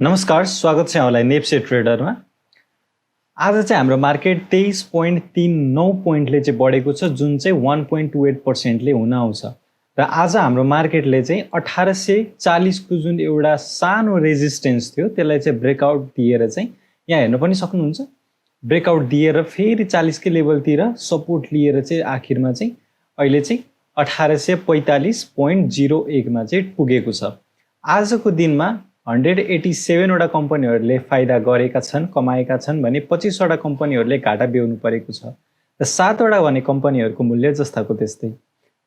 नमस्कार, स्वागत छ यहाँलाई नेप्से ट्रेडरमा। आज चाहिँ हाम्रो मार्केट 23.39 पोइन्टले चाहिँ बढेको छ, जुन चाहिँ 1.28% हुन आउँछ। र आज हाम्रो मार्केटले चाहिँ 1840 को जुन एउटा सानो रेजिस्टेन्स थियो त्यसलाई चाहिँ ब्रेकआउट दिएर चाहिँ यहाँ हेर्न पनि सक्नुहुन्छ, ब्रेकआउट दिएर फेरि 40 के लेभलतिर सपोर्ट लिएर चाहिँ आखिरमा चाहिँ अहिले चाहिँ 1845.01 मा चाहिँ पुगेको छ। आजको दिनमा 187 वटा कम्पनीहरूले फाइदा गरेका छन्, कमाएका छन् भने 25 वटा कम्पनीहरूले घाटा बेहोर्नु परेको छ र 7 वटा भने कम्पनीहरूको मूल्य जस्ताको त्यस्तै।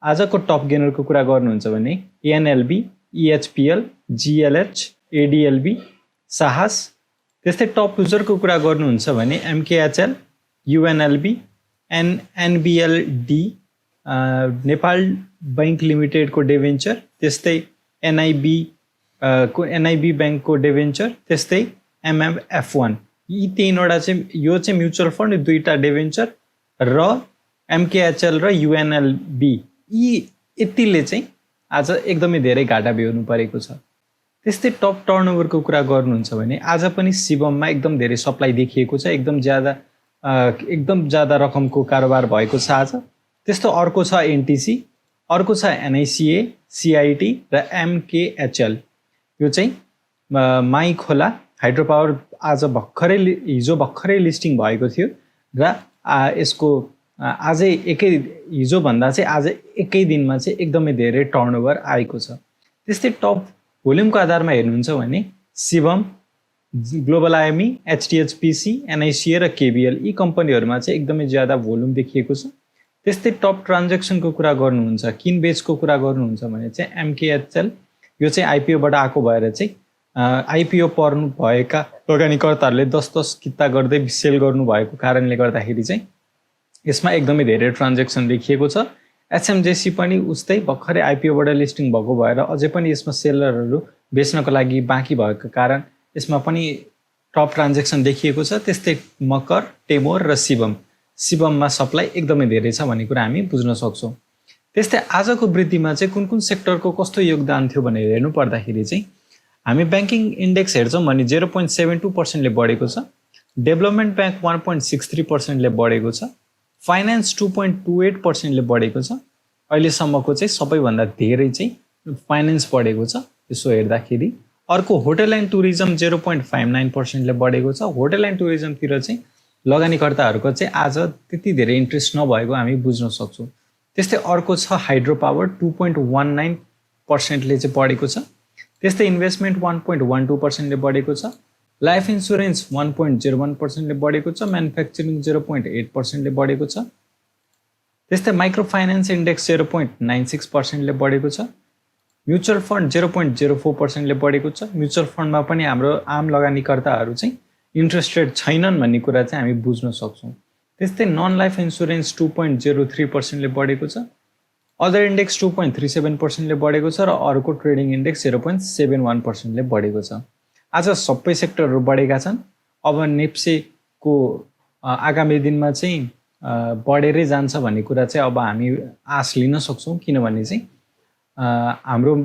आजको टप गेनरको कुरा गर्नुहुन्छ भने एनएलबी, इएचपीएल, जीएलएच, एडीएलबी, साहस। त्यस्तै टप लुजरको कुरा गर्नुहुन्छ भने एमकेएचएल, युएनएलबी, एनबीएलडी, नेपाल बैंक लिमिटेडको डिभेन्चर, त्यस्तै एनआईबी बैंकको डिभेन्चर, त्यस्तै एमएमएफ1। यी तीनवटा चाहिँ यो चाहिँ म्युचुअल फन्ड, दुईटा डिभेन्चर र एमकेएचएल र युएनएलबी, यी यतिले चाहिँ आज एकदमै धेरै घाटा बेहोर्नु परेको छ। त्यस्तै टप टर्नओभरको कुरा गर्नुहुन्छ भने आज पनि शिवममा एकदम धेरै सप्लाई देखिएको छ, एकदम ज्यादा रकमको कारोबार भएको छ आज। त्यस्तो अर्को छ एनटीसी, अर्को छ एनआईसीए, सीआईटी र एमकेएचएल। यो चाहिँ माई खोला हाइड्रो पावर आज हिजो भर्खरै लिस्टिङ भएको थियो र यसको आजै हिजोभन्दा चाहिँ आज एकै दिनमा चाहिँ एकदमै धेरै टर्नओभर आएको छ। त्यस्तै टप भोल्युमको आधारमा हेर्नुहुन्छ भने शिवम, ग्लोबल आइएमई, एचटिएचपीसी, एनआईसीए र केबीएल, यी कम्पनीहरूमा चाहिँ एकदमै ज्यादा भोल्युम देखिएको छ। त्यस्तै टप ट्रान्ज्याक्सनको कुरा गर्नुहुन्छ, किनबेचको कुरा गर्नुहुन्छ भने चाहिँ एमकेएचएल, यो चाहिँ आइपिओबाट आएको भएर चाहिँ आइपिओ पर्नु भएका लगानीकर्ताहरूले 10-10 किता गर्दै सेल गर्नुभएको कारणले गर्दाखेरि चाहिँ यसमा एकदमै धेरै ट्रान्ज्याक्सन देखिएको छ। एचएमजेसी पनि उस्तै भर्खरै आइपिओबाट लिस्टिङ भएको भएर अझै पनि यसमा सेलरहरू बेच्नको लागि बाँकी भएको कारण यसमा पनि टप ट्रान्ज्याक्सन देखिएको छ। त्यस्तै मकर, टेमोर र शिवममा सप्लाई एकदमै धेरै छ भन्ने कुरा हामी बुझ्न सक्छौँ। त्यस्तै आजको वृद्धिमा चाहिँ कुन कुन सेक्टरको कस्तो योगदान थियो भनेर हेर्नु पर्दाखेरि चाहिँ हामी ब्याङ्किङ इन्डेक्स हेर्छौँ भने 0.72%ले बढेको छ, डेभलपमेन्ट ब्याङ्क 1.63%ले बढेको छ, फाइनेन्स 2.28%ले बढेको छ। अहिलेसम्मको चाहिँ सबैभन्दा धेरै चाहिँ फाइनेन्स बढेको छ यसो हेर्दाखेरि। अर्को होटल एन्ड टुरिज्म 0.59%ले बढेको छ। होटल एन्ड टुरिज्मतिर चाहिँ लगानीकर्ताहरूको चाहिँ आज त्यति धेरै इन्ट्रेस्ट नभएको हामी बुझ्न सक्छौँ। त्यस्तै अर्को छ हाइड्रो पावर 2.19%ले चाहिँ बढेको छ। त्यस्तै इन्भेस्टमेन्ट 1.12%ले बढेको छ। लाइफ इन्सुरेन्स 1.01%ले बढेको छ। म्यानुफ्याक्चरिङ 0.8%ले बढेको छ। त्यस्तै माइक्रो फाइनेन्स इन्डेक्स 0.96%ले बढेको छ। म्युचुअल फन्ड 0.04%ले बढेको छ। म्युचुअल फन्डमा पनि हाम्रो आम लगानीकर्ताहरू चाहिँ इन्ट्रेस्टेड छैनन् भन्ने कुरा चाहिँ हामी बुझ्न सक्छौँ। त्यस्तै नन लाइफ इन्सुरेन्स 2.03%ले बढेको छ। अदर इन्डेक्स 2.37%ले बढेको छ र अर्को ट्रेडिङ इन्डेक्स 0.71%ले बढेको छ। आज सबै सेक्टरहरू बढेका छन्। अब नेप्सेको आगामी दिनमा चाहिँ बढेरै जान्छ भन्ने कुरा चाहिँ अब हामी आश लिन सक्छौँ, किनभने चाहिँ हाम्रो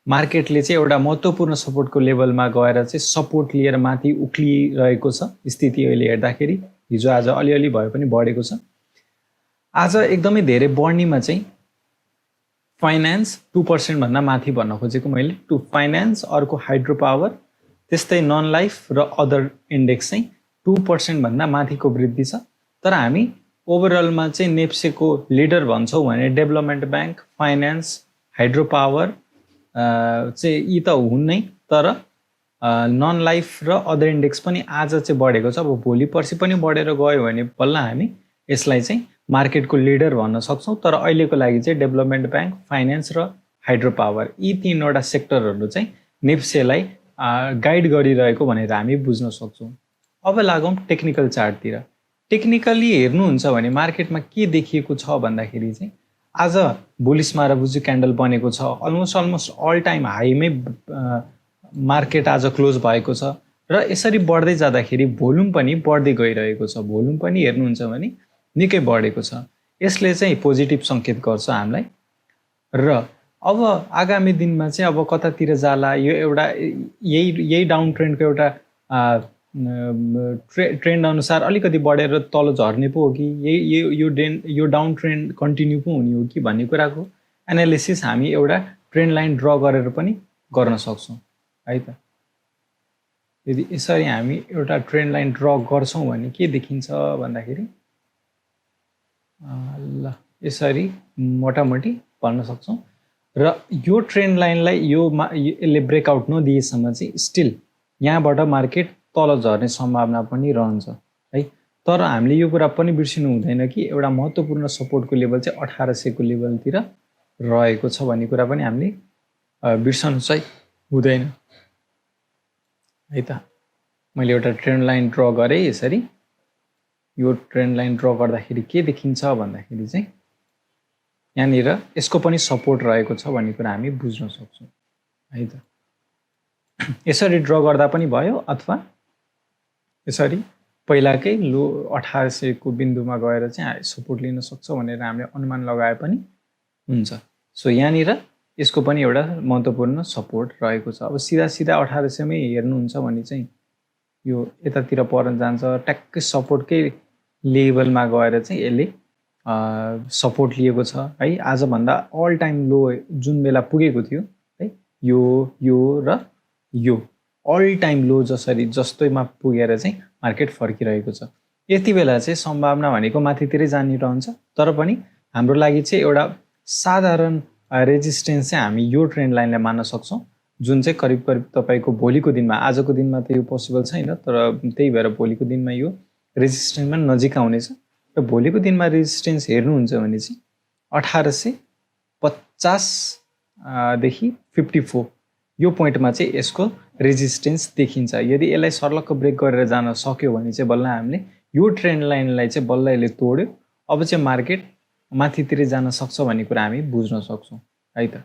मार्केटले चाहिँ एउटा महत्त्वपूर्ण सपोर्टको लेभलमा गएर चाहिँ सपोर्ट लिएर माथि उक्लिरहेको छ स्थिति अहिले हेर्दाखेरि। हिजो आज अलिअलि भए पनि बढेको छ। आज एकदमै धेरै बढ्नेमा चाहिँ फाइनेन्स 2% भन्दा माथि भन्न खोजेको मैले, टु फाइनेन्स, अर्को हाइड्रो पावर, त्यस्तै नन लाइफ र अदर इन्डेक्स चाहिँ 2% भन्दा माथिको वृद्धि छ। तर हामी ओभरअलमा चाहिँ नेप्सेको लिडर भन्छौँ भने development bank, finance, hydro power चाहिँ यी त हुन् नै, तर नन लाइफ र अदर इन्डेक्स पनि आज चाहिँ बढेको छ। अब भोलि पर्सि पनि बढेर गयो भने बल्ल हामी यसलाई चाहिँ मार्केटको लिडर भन्न सक्छौँ। तर अहिलेको लागि चाहिँ डेभलपमेन्ट ब्याङ्क, फाइनेन्स र हाइड्रो पावर, यी तीनवटा सेक्टरहरू चाहिँ नेप्सेलाई गाइड गरिरहेको भनेर हामी बुझ्न सक्छौँ। अब लागौँ टेक्निकल चार्टतिर। टेक्निकली हेर्नुहुन्छ भने मार्केटमा के देखिएको छ भन्दाखेरि चाहिँ आज बुलिस माराबुजी क्यान्डल बनेको छ। अलमोस्ट अल टाइम हाईमै मार्केट आज क्लोज भएको छ र यसरी बढ्दै जाँदाखेरि भोल्युम पनि बढ्दै गइरहेको छ। भोल्युम पनि हेर्नुहुन्छ भने निकै बढेको छ। यसले चाहिँ पोजिटिभ सङ्केत गर्छ हामीलाई। र अब आगामी दिनमा चाहिँ अब कतातिर जाला, यो एउटा यही डाउन ट्रेन्डको एउटा ट्रेन्ड अनुसार अलिकति बढेर तल झर्ने पो हो कि यो डाउन ट्रेन्ड कन्टिन्यू पो हुने हो कि भन्ने कुराको एनालिसिस हामी एउटा ट्रेन्ड लाइन ड्र गरेर पनि गर्न सक्छौँ है त। यदि यसरी हामी एउटा ट्रेन्ड लाइन ड्र गर्छौँ भने के देखिन्छ भन्दाखेरि ल यसरी मोटामोटी भन्न सक्छौँ। र यो ट्रेन्ड लाइनलाई यसले ब्रेकआउट नदिएसम्म चाहिँ स्टिल यहाँबाट मार्केट तल झर्ने सम्भावना पनि रहन्छ है। तर हामीले यो कुरा पनि बिर्सिनु हुँदैन कि एउटा महत्त्वपूर्ण सपोर्टको लेभल चाहिँ 1800 को लेभलतिर रहेको छ भन्ने कुरा पनि हामीले बिर्सनु चाहिँ हुँदैन है त। मैले एउटा ट्रेन्ड लाइन ड्र गरेँ यसरी। यो ट्रेन्ड लाइन ड्र गर्दाखेरि के देखिन्छ भन्दाखेरि चाहिँ यहाँनिर यसको पनि सपोर्ट रहेको छ भन्ने कुरा हामी बुझ्न सक्छौँ है त। यसरी ड्र गर्दा पनि भयो अथवा यसरी पहिलाकै लो 1800 को बिन्दुमा गएर चाहिँ सपोर्ट लिन सक्छ भनेर हामीले अनुमान लगाए पनि हुन्छ। सो यहाँनिर यसको पनि एउटा महत्त्वपूर्ण सपोर्ट रहेको छ। अब सिधा 1800 मै हेर्नुहुन्छ भने चाहिँ यो यतातिर पर्न जान्छ, ट्याक्कै सपोर्टकै लेभलमा गएर चाहिँ यसले सपोर्ट लिएको छ है। आजभन्दा अल टाइम लो जुन बेला पुगेको थियो है, यो र यो अल टाइम लो जस्तैमा पुगेर चाहिँ मार्केट फर्किरहेको छ। यति बेला चाहिँ सम्भावना भनेको माथितिरै जानिरहन्छ, तर पनि हाम्रो लागि चाहिँ एउटा साधारण रेजिस्टेन्स चाहिँ हामी यो ट्रेन्ड लाइनलाई मान्न सक्छौँ, जुन चाहिँ करिब तपाईँको भोलिको दिनमा, आजको दिनमा त यो पोसिबल छैन, तर त्यही भएर भोलिको दिनमा यो रेजिस्टेन्समा नजिक आउनेछ। र भोलिको दिनमा रेजिस्टेन्स हेर्नुहुन्छ भने चाहिँ 1850 देखि 54 यो पोइन्टमा चाहिँ यसको रेजिस्टेन्स देखिन्छ। यदि यसलाई सर्लक्क ब्रेक गरेर जान सक्यो भने चाहिँ बल्ल हामीले यो ट्रेन्ड लाइनलाई चाहिँ बल्ल यसले तोड्यो, अब चाहिँ मार्केट माथितिर जान सक्छ भन्ने कुरा हामी बुझ्न सक्छौँ है त।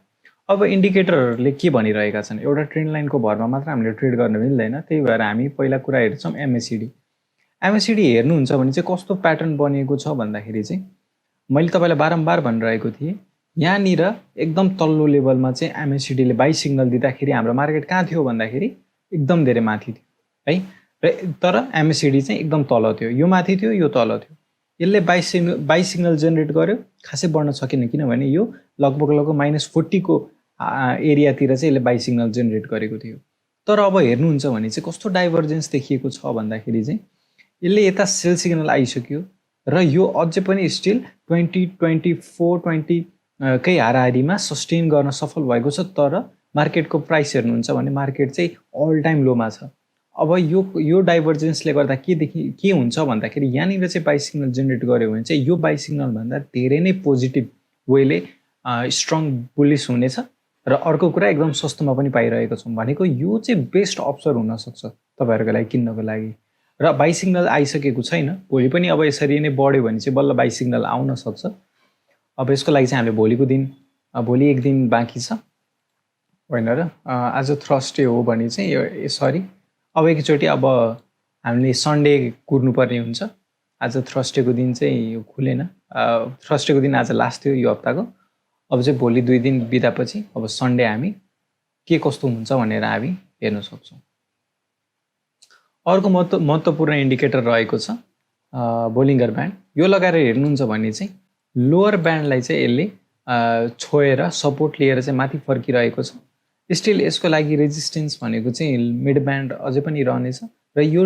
अब इन्डिकेटरहरूले के भनिरहेका छन्, एउटा ट्रेन्ड लाइनको भरमा मात्र हामीले ट्रेड गर्न मिल्दैन, त्यही भएर हामी पहिला कुरा हेर्छौँ एमएसिडी। एमएसिडी हेर्नुहुन्छ भने चाहिँ कस्तो प्याटर्न बनिएको छ भन्दाखेरि चाहिँ मैले तपाईँलाई बारम्बार भनिरहेको थिएँ, यहाँनिर एकदम तल्लो लेभलमा चाहिँ एमएसिडीले बाई सिग्नल दिँदाखेरि हाम्रो मार्केट कहाँ थियो भन्दाखेरि एकदम धेरै माथि थियो है। र तर एमएसिडी चाहिँ एकदम तल थियो, यो माथि थियो, यो तल थियो। यसले बाई सिग्नल जेनेरेट गर्यो, खासै बढ्न सकेन, किनभने यो लगभग -40 को एरियातिर चाहिँ यसले बाई सिग्नल जेनेरेट गरेको थियो। तर अब हेर्नुहुन्छ भने चाहिँ कस्तो डाइभर्जेन्स देखिएको छ भन्दाखेरि चाहिँ यसले यता सेल सिग्नल आइसक्यो र यो अझै पनि स्टिल 20 कै हाराहारीमा सस्टेन गर्न सफल भएको छ। तर मार्केटको प्राइस हेर्नुहुन्छ भने मार्केट चाहिँ अल टाइम लोमा छ। अब यो डाइभर्जेन्सले गर्दा के हुन्छ भन्दाखेरि यहाँनिर चाहिँ बाई सिग्नल जेनेरेट गर्यो भने चाहिँ यो बाई सिग्नल भन्दा धेरै नै पोजिटिभ वेले स्ट्रङ बुलिस हुनेछ। र अर्को कुरा एकदम सस्तोमा पनि पाइरहेको छौँ भनेको यो चाहिँ बेस्ट अप्सन हुनसक्छ तपाईँहरूको लागि किन्नको लागि। र बाई सिग्नल आइसकेको छैन, भोलि पनि अब यसरी नै बढ्यो भने चाहिँ बल्ल बाई सिग्नल आउन सक्छ। अब यसको लागि चाहिँ हामीले भोलि एक दिन बाँकी छ होइन र, आज थर्सडे हो भने चाहिँ यसरी अब एकचोटि अब हामीले सन्डे कुर्नुपर्ने हुन्छ। आज थर्सडेको दिन चाहिँ यो खुलेन, थर्सडेको दिन आज लास्ट थियो यो हप्ताको। अब चाहिँ भोलि 2 दिन बितापछि अब सन्डे हामी के कस्तो हुन्छ भनेर हामी हेर्न सक्छौँ। अर्को महत्त्वपूर्ण इन्डिकेटर रहेको छ बोलिङ्गर ब्यान्ड। यो लगाएर हेर्नुहुन्छ भने चाहिँ लोअर ब्यान्डलाई चाहिँ यसले छोएर सपोर्ट लिएर चाहिँ माथि फर्किरहेको छ। स्टिल यसको लागि रेजिस्टेन्स भनेको चाहिँ मिड ब्यान्ड अझै पनि रहनेछ। र यो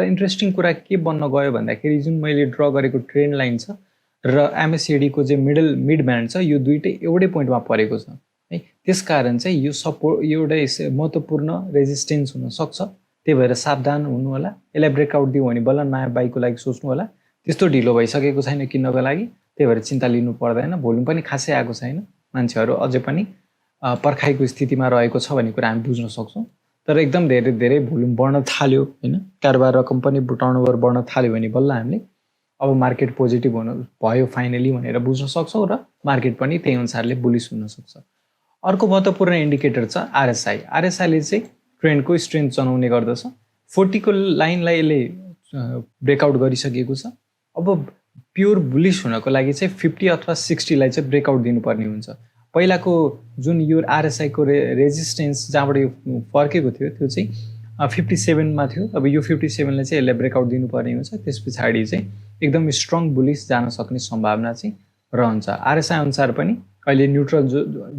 इन्ट्रेस्टिङ कुरा के बन्न गयो भन्दाखेरि जुन मैले ड्र गरेको ट्रेन्ड लाइन छ र एमएसिडीको चाहिँ मिड ब्यान्ड छ, यो दुइटै एउटै पोइन्टमा परेको छ है। त्यसकारण चाहिँ यो सपोर्ट एउटा महत्त्वपूर्ण रेजिस्टेन्स हुनसक्छ। त्यही भएर सावधान हुनु होला। यसलाई ब्रेकआउट दियो भने बल्ल नयाँ बाइकको लागि सोच्नु होला। त्यस्तो ढिलो भइसकेको छैन किन्नको लागि, त्यही भएर चिन्ता लिनु पर्दैन। भोल्युम पनि खासै आएको छैन, मान्छेहरू अझै पनि पर्खाइको स्थितिमा रहेको छ भन्ने कुरा हामी बुझ्न सक्छौँ। तर एकदम धेरै भोल्युम बढ्न थाल्यो होइन, कारोबार रकम पनि टर्नओभर बढ्न थाल्यो भने बल्ल हामीले अब मार्केट पोजिटिभ भयो फाइनली भनेर बुझ्न सक्छौँ र मार्केट पनि त्यही अनुसारले बुलिस हुनसक्छ। अर्को महत्त्वपूर्ण इन्डिकेटर छ आरएसआई। आरएसआईले चाहिँ ट्रेन्डको स्ट्रेन्थ जनाउने गर्दछ। 40 को लाइनलाई यसले ब्रेकआउट गरिसकेको छ। अब प्योर बुलिस हुनको लागि चाहिँ 50 अथवा 60 लाई चाहिँ ब्रेकआउट दिनुपर्ने हुन्छ। पहिलाको जुन यो RSI को रेजिस्टेन्स जहाँबाट यो फर्केको थियो त्यो चाहिँ 57 मा थियो। अब यो 57 ले चाहिँ यसले ब्रेकआउट दिनुपर्ने हुन्छ। त्यस पछाडि चाहिँ एकदम स्ट्रङ बुलिश जान सक्ने सम्भावना चाहिँ रहन्छ। RSI अनुसार पनि अहिले न्यूट्रल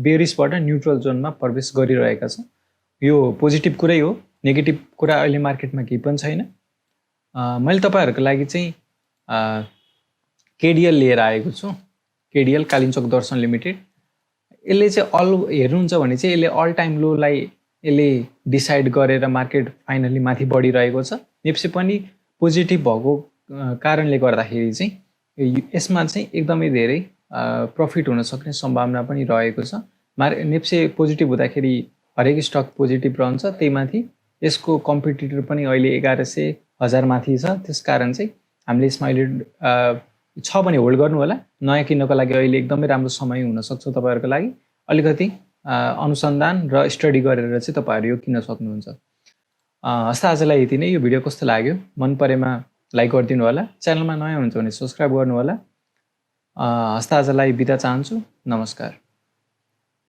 बेरिसबाट न्यूट्रल जोनमा प्रवेश गरिरहेका छ। यो पोजिटिभ कुरै हो, नेगेटिभ कुरा अहिले मार्केटमा केही पनि छैन। मैले तपाईहरुको लागि चाहिँ KDL लिएर आएको छु। KDL कालिन्चोक दर्शन लिमिटेड। यसले चाहिँ हेर्नुहुन्छ भने चाहिँ यसले अल टाइम लो लाई यसले डिसाइड गरेर मार्केट फाइनली माथि बढिरहेको छ। नेप्से पनि पोजिटिभ भएको कारणले गर्दाखेरि चाहिँ यसमा चाहिँ एकदमै धेरै प्रफिट हुन सक्ने सम्भावना पनि रहेको छ। नेप्से पोजिटिभ हुँदाखेरि हरेक स्टक पोजिटिभ रहन्छ। त्यहीमाथि यसको कम्पिटिटर पनि अहिले 1100-1000 माथि छ। त्यसकारण चाहिँ हामीले यसमा अहिले छ भने होल्ड गर्नु होला। नयाँ किन्नको लागि अहिले एकदमै राम्रो समय हुन सक्छ तपाईहरुको लागि। अलिकति अनुसन्धान र स्टडी गरेर चाहिँ तपाईहरु यो किन्न सक्नुहुन्छ। हस्त आजलाई यति नै। यो भिडियो कस्तो लाग्यो मन परेमा लाइक गरिदिनु होला। च्यानलमा नयाँ हुनुहुन्छ भने सब्स्क्राइब गर्नु होला। हस्त आजलाई बिदा चाहन्छु। नमस्कार।